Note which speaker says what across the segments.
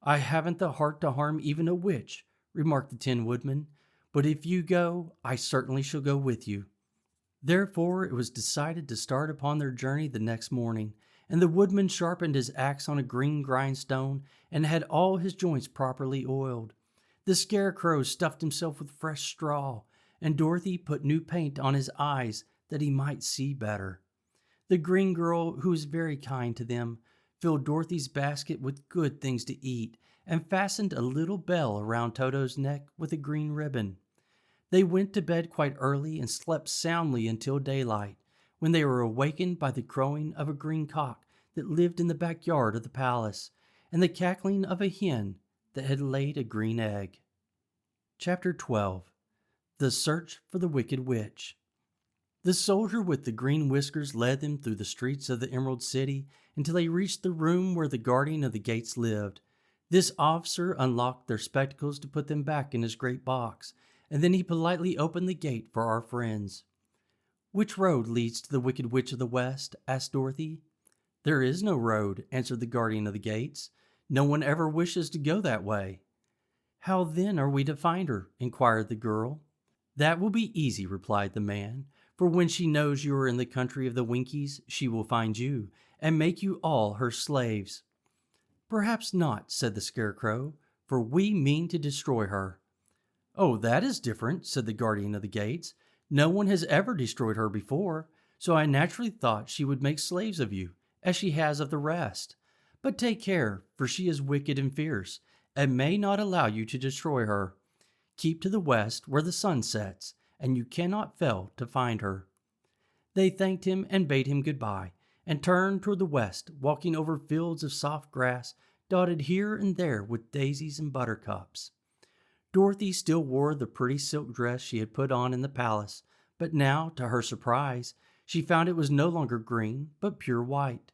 Speaker 1: "I haven't the heart to harm even a witch," remarked the Tin Woodman, "but if you go, I certainly shall go with you." Therefore it was decided to start upon their journey the next morning, and the woodman sharpened his axe on a green grindstone and had all his joints properly oiled. The Scarecrow stuffed himself with fresh straw, and Dorothy put new paint on his eyes that he might see better. The green girl, who was very kind to them, filled Dorothy's basket with good things to eat and fastened a little bell around Toto's neck with a green ribbon. They went to bed quite early and slept soundly until daylight, when they were awakened by the crowing of a green cock that lived in the backyard of the palace, and the cackling of a hen that had laid a green egg. Chapter 12. The Search for the Wicked Witch. The soldier with the green whiskers led them through the streets of the Emerald City until they reached the room where the guardian of the gates lived. This officer unlocked their spectacles to put them back in his great box, and then he politely opened the gate for our friends. "Which road leads to the Wicked Witch of the West?" asked Dorothy. "There is no road," answered the guardian of the gates. "No one ever wishes to go that way." "How then are we to find her?" inquired the girl. "That will be easy," replied the man, "for when she knows you are in the country of the Winkies, she will find you, and make you all her slaves." "Perhaps not," said the Scarecrow, "for we mean to destroy her." "Oh, that is different," said the guardian of the gates. "No one has ever destroyed her before, so I naturally thought she would make slaves of you, as she has of the rest. But take care, for she is wicked and fierce, and may not allow you to destroy her. Keep to the west where the sun sets, and you cannot fail to find her." They thanked him and bade him goodbye, and turned toward the west, walking over fields of soft grass, dotted here and there with daisies and buttercups. Dorothy still wore the pretty silk dress she had put on in the palace, but now, to her surprise, she found it was no longer green, but pure white.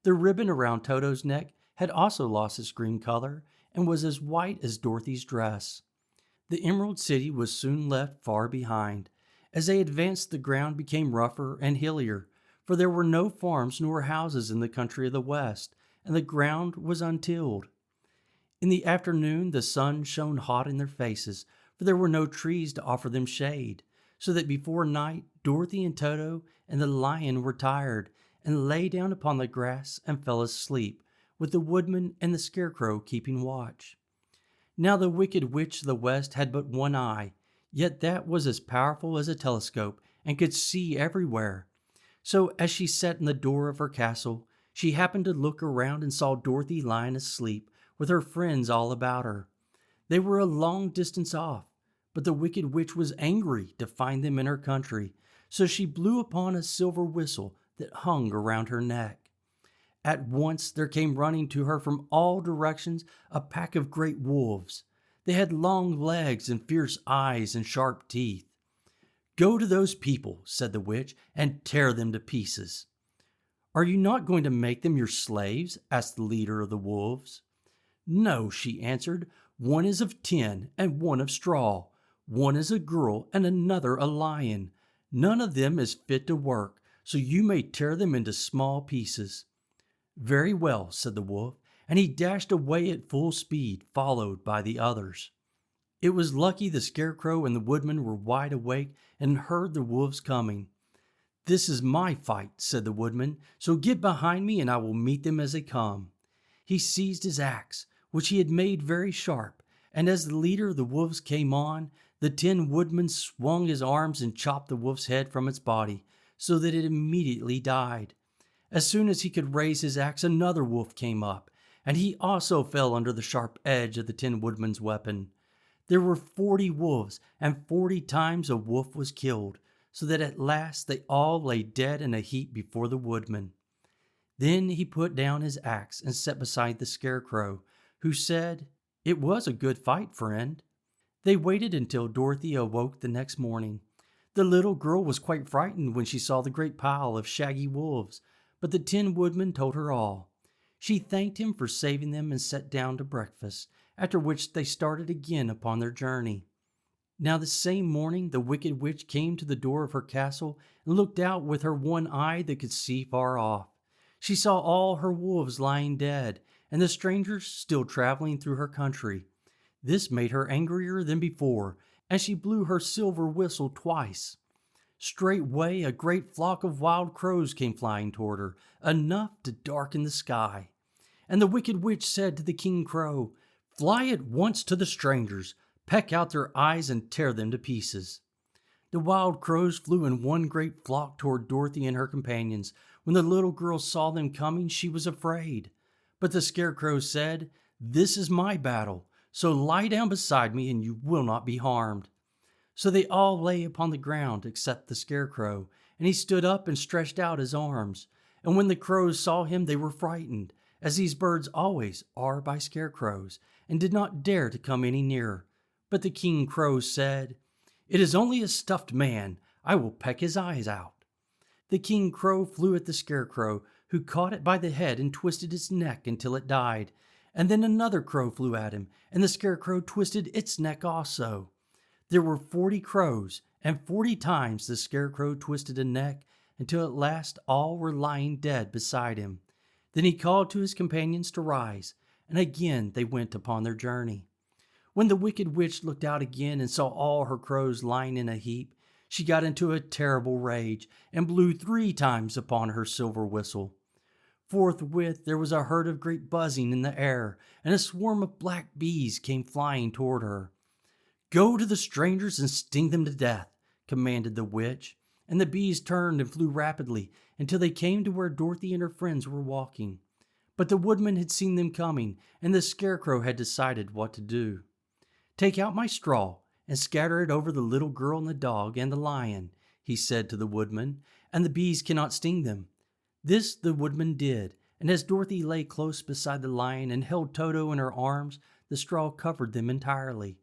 Speaker 1: The ribbon around Toto's neck had also lost its green color and was as white as Dorothy's dress. The Emerald City was soon left far behind. As they advanced, the ground became rougher and hillier, for there were no farms nor houses in the country of the West, and the ground was untilled. In the afternoon the sun shone hot in their faces, for there were no trees to offer them shade, so that before night Dorothy and Toto and the lion were tired, and lay down upon the grass and fell asleep, with the woodman and the Scarecrow keeping watch. Now the Wicked Witch of the West had but one eye, yet that was as powerful as a telescope and could see everywhere. So as she sat in the door of her castle, she happened to look around and saw Dorothy lying asleep, with her friends all about her. They were a long distance off, but the Wicked Witch was angry to find them in her country, so she blew upon a silver whistle that hung around her neck. At once there came running to her from all directions a pack of great wolves. They had long legs and fierce eyes and sharp teeth. "Go to those people," said the witch, "and tear them to pieces." "Are you not going to make them your slaves?" asked the leader of the wolves. "No," she answered. "One is of tin and one of straw. One is a girl and another a lion. None of them is fit to work, so you may tear them into small pieces." "Very well," said the wolf, and he dashed away at full speed, followed by the others. It was lucky the Scarecrow and the Woodman were wide awake and heard the wolves coming. "This is my fight," said the Woodman, "so get behind me and I will meet them as they come." He seized his axe, which he had made very sharp, and as the leader of the wolves came on, the Tin Woodman swung his arms and chopped the wolf's head from its body, so that it immediately died. As soon as he could raise his axe, another wolf came up, and he also fell under the sharp edge of the Tin Woodman's weapon. There were 40 wolves, and 40 times a wolf was killed, so that at last they all lay dead in a heap before the Woodman. Then he put down his axe and sat beside the Scarecrow, who said, "It was a good fight, friend." They waited until Dorothy awoke the next morning. The little girl was quite frightened when she saw the great pile of shaggy wolves, but the Tin Woodman told her all. She thanked him for saving them and sat down to breakfast, after which they started again upon their journey. Now the same morning the Wicked Witch came to the door of her castle and looked out with her one eye that could see far off. She saw all her wolves lying dead, and the strangers still traveling through her country. This made her angrier than before, and she blew her silver whistle twice. Straightway a great flock of wild crows came flying toward her, enough to darken the sky. And the wicked witch said to the king crow, "Fly at once to the strangers, peck out their eyes and tear them to pieces." The wild crows flew in one great flock toward Dorothy and her companions. When the little girl saw them coming, she was afraid. But the scarecrow said, "This is my battle, so lie down beside me and you will not be harmed." So they all lay upon the ground except the scarecrow, and he stood up and stretched out his arms. And when the crows saw him, they were frightened, as these birds always are by scarecrows, and did not dare to come any nearer. But the king crow said, "It is only a stuffed man. I will peck his eyes out." The king crow flew at the scarecrow, who caught it by the head and twisted its neck until it died. And then another crow flew at him, and the scarecrow twisted its neck also. There were 40 crows, and 40 times the scarecrow twisted a neck, until at last all were lying dead beside him. Then he called to his companions to rise, and again they went upon their journey. When the wicked witch looked out again and saw all her crows lying in a heap, she got into a terrible rage and blew 3 times upon her silver whistle. Forthwith there was a herd of great buzzing in the air, and a swarm of black bees came flying toward her. "Go to the strangers and sting them to death," commanded the witch, and the bees turned and flew rapidly until they came to where Dorothy and her friends were walking. But the woodman had seen them coming, and the scarecrow had decided what to do. "Take out my straw and scatter it over the little girl and the dog and the lion," he said to the woodman, "and the bees cannot sting them." This the woodman did, and as Dorothy lay close beside the lion and held Toto in her arms, the straw covered them entirely.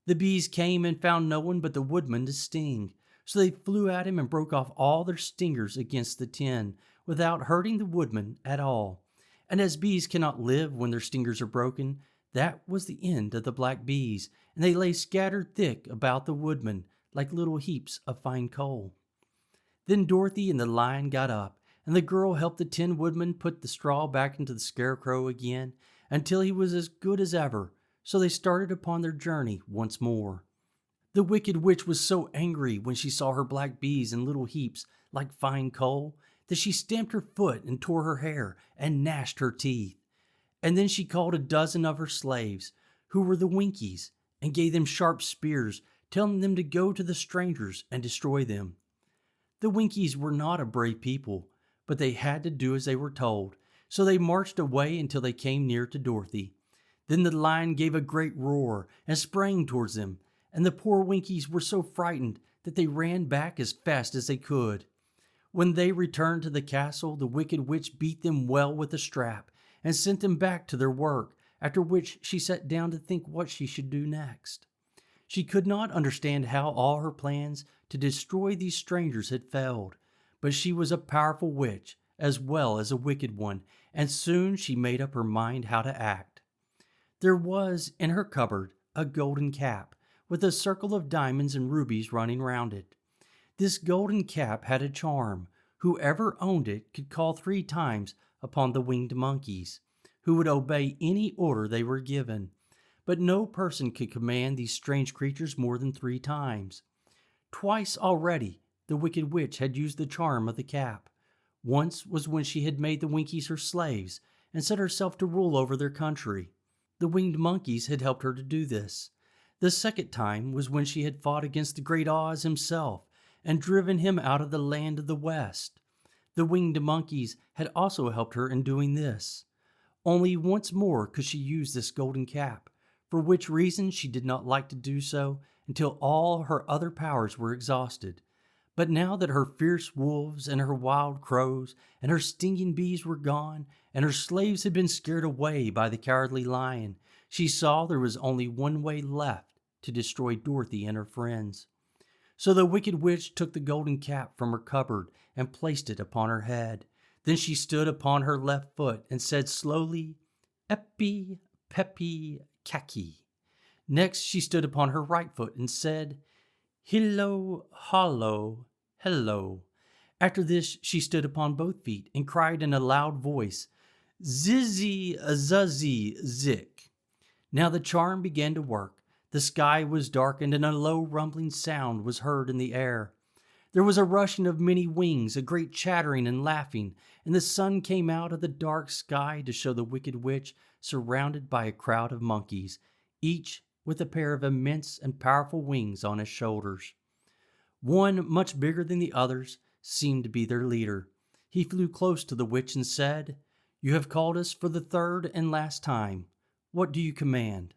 Speaker 1: The bees came and found no one but the woodman to sting, so they flew at him and broke off all their stingers against the tin, without hurting the woodman at all. And as bees cannot live when their stingers are broken, that was the end of the black bees, and they lay scattered thick about the woodman like little heaps of fine coal. Then Dorothy and the lion got up, and the girl helped the Tin Woodman put the straw back into the scarecrow again, until he was as good as ever. So they started upon their journey once more. The wicked witch was so angry when she saw her black bees in little heaps like fine coal that she stamped her foot and tore her hair and gnashed her teeth. And then she called a dozen of her slaves, who were the Winkies, and gave them sharp spears, telling them to go to the strangers and destroy them. The Winkies were not a brave people, but they had to do as they were told, so they marched away until they came near to Dorothy. Then the lion gave a great roar and sprang towards them, and the poor Winkies were so frightened that they ran back as fast as they could. When they returned to the castle, the wicked witch beat them well with a strap and sent them back to their work, after which she sat down to think what she should do next. She could not understand how all her plans to destroy these strangers had failed, but she was a powerful witch as well as a wicked one, and soon she made up her mind how to act. There was in her cupboard a golden cap with a circle of diamonds and rubies running round it. This golden cap had a charm. Whoever owned it could call 3 times upon the winged monkeys, who would obey any order they were given. But no person could command these strange creatures more than 3 times. Twice already the wicked witch had used the charm of the cap. Once was when she had made the Winkies her slaves and set herself to rule over their country. The winged monkeys had helped her to do this. The second time was when she had fought against the great Oz himself and driven him out of the land of the West. The winged monkeys had also helped her in doing this. Only once more could she use this golden cap, for which reason she did not like to do so until all her other powers were exhausted. But now that her fierce wolves and her wild crows and her stinging bees were gone, and her slaves had been scared away by the cowardly lion, she saw there was only one way left to destroy Dorothy and her friends. So the wicked witch took the golden cap from her cupboard and placed it upon her head. Then she stood upon her left foot and said slowly, "Epi, pepi, kaki." Next she stood upon her right foot and said, "Hillo, hollo, hello." After this she stood upon both feet and cried in a loud voice, Zizzy, zuzzy, zick. Now the charm began to work. The sky was darkened, and a low rumbling sound was heard in the air. There was a rushing of many wings, a great chattering and laughing, and the sun came out of the dark sky to show the wicked witch surrounded by a crowd of monkeys, each with a pair of immense and powerful wings on his shoulders. One, much bigger than the others, seemed to be their leader. He flew close to the witch and said, "You have called us for the third and last time. What do you command?"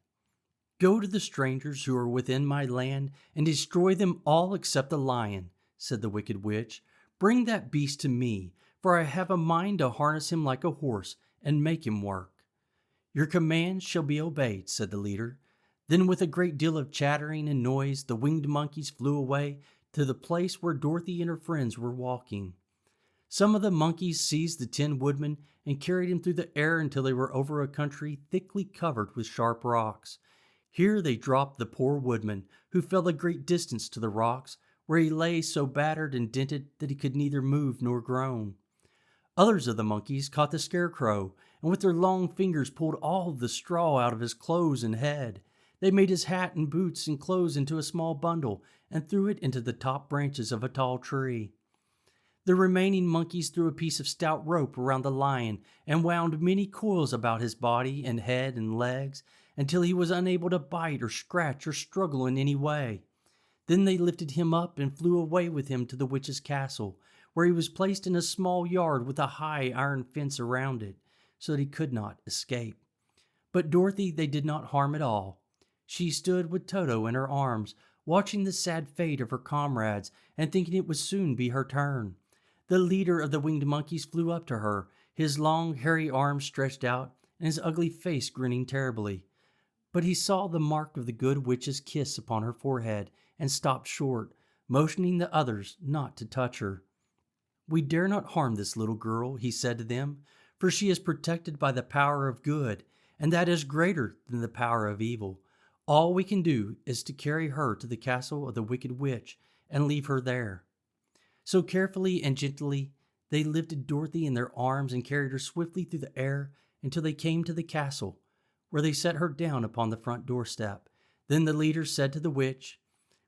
Speaker 1: "Go to the strangers who are within my land and destroy them all except the lion," said the wicked witch. "Bring that beast to me, for I have a mind to harness him like a horse and make him work." "Your commands shall be obeyed," said the leader. Then with a great deal of chattering and noise, the winged monkeys flew away to the place where Dorothy and her friends were walking. Some of the monkeys seized the Tin Woodman and carried him through the air until they were over a country thickly covered with sharp rocks. Here they dropped the poor woodman, who fell a great distance to the rocks, where he lay so battered and dented that he could neither move nor groan. Others of the monkeys caught the Scarecrow, and with their long fingers pulled all the straw out of his clothes and head. They made his hat and boots and clothes into a small bundle and threw it into the top branches of a tall tree. The remaining monkeys threw a piece of stout rope around the lion and wound many coils about his body and head and legs until he was unable to bite or scratch or struggle in any way. Then they lifted him up and flew away with him to the witch's castle, where he was placed in a small yard with a high iron fence around it, so that he could not escape. But Dorothy they did not harm at all. She stood with Toto in her arms, watching the sad fate of her comrades and thinking it would soon be her turn. The leader of the winged monkeys flew up to her, his long, hairy arms stretched out and his ugly face grinning terribly. But he saw the mark of the good witch's kiss upon her forehead and stopped short, motioning the others not to touch her. "We dare not harm this little girl," he said to them, "for she is protected by the power of good, and that is greater than the power of evil. All we can do is to carry her to the castle of the wicked witch and leave her there." So carefully and gently they lifted Dorothy in their arms and carried her swiftly through the air until they came to the castle, where they set her down upon the front doorstep. Then the leader said to the witch,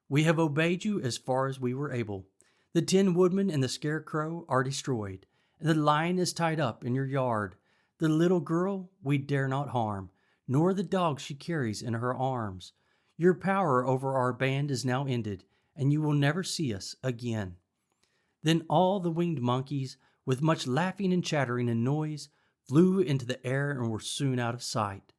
Speaker 1: "We have obeyed you as far as we were able. The Tin Woodman and the Scarecrow are destroyed, and the lion is tied up in your yard. The little girl we dare not harm, nor the dog she carries in her arms. Your power over our band is now ended, and you will never see us again." Then all the winged monkeys, with much laughing and chattering and noise, flew into the air and were soon out of sight.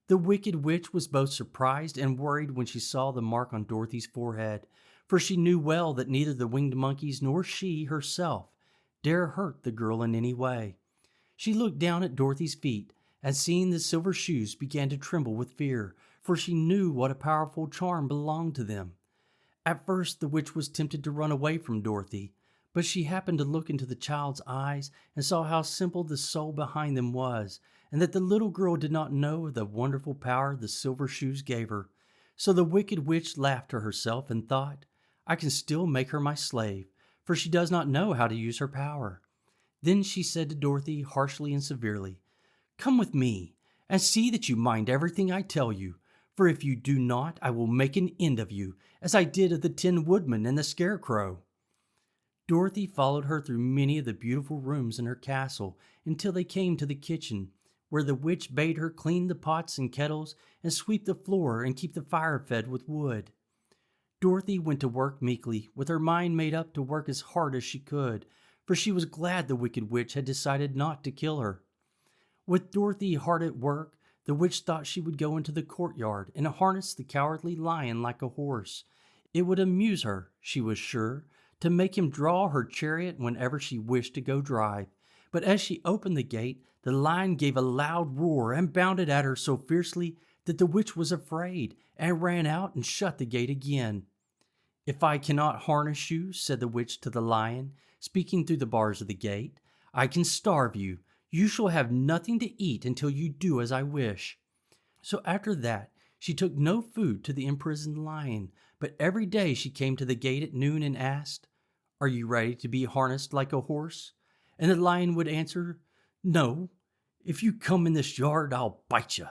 Speaker 1: The wicked witch was both surprised and worried when she saw the mark on Dorothy's forehead, for she knew well that neither the winged monkeys nor she herself dare hurt the girl in any way. She looked down at Dorothy's feet, and seeing the silver shoes began to tremble with fear, for she knew what a powerful charm belonged to them. At first the witch was tempted to run away from Dorothy, but she happened to look into the child's eyes and saw how simple the soul behind them was, and that the little girl did not know the wonderful power the silver shoes gave her. So the wicked witch laughed to herself and thought, "I can still make her my slave, for she does not know how to use her power." Then she said to Dorothy harshly and severely, "Come with me, and see that you mind everything I tell you, for if you do not, I will make an end of you, as I did of the Tin Woodman and the Scarecrow." Dorothy followed her through many of the beautiful rooms in her castle until they came to the kitchen, where the witch bade her clean the pots and kettles and sweep the floor and keep the fire fed with wood. Dorothy went to work meekly, with her mind made up to work as hard as she could, for she was glad the wicked witch had decided not to kill her. With Dorothy hard at work, the witch thought she would go into the courtyard and harness the cowardly lion like a horse. It would amuse her, she was sure, to make him draw her chariot whenever she wished to go drive. But as she opened the gate, the lion gave a loud roar and bounded at her so fiercely that the witch was afraid and ran out and shut the gate again. "If I cannot harness you," said the witch to the lion, speaking through the bars of the gate, "I can starve you. You shall have nothing to eat until you do as I wish." So after that, she took no food to the imprisoned lion, but every day she came to the gate at noon and asked, "Are you ready to be harnessed like a horse?" And the lion would answer, "No." If you come in this yard, I'll bite you.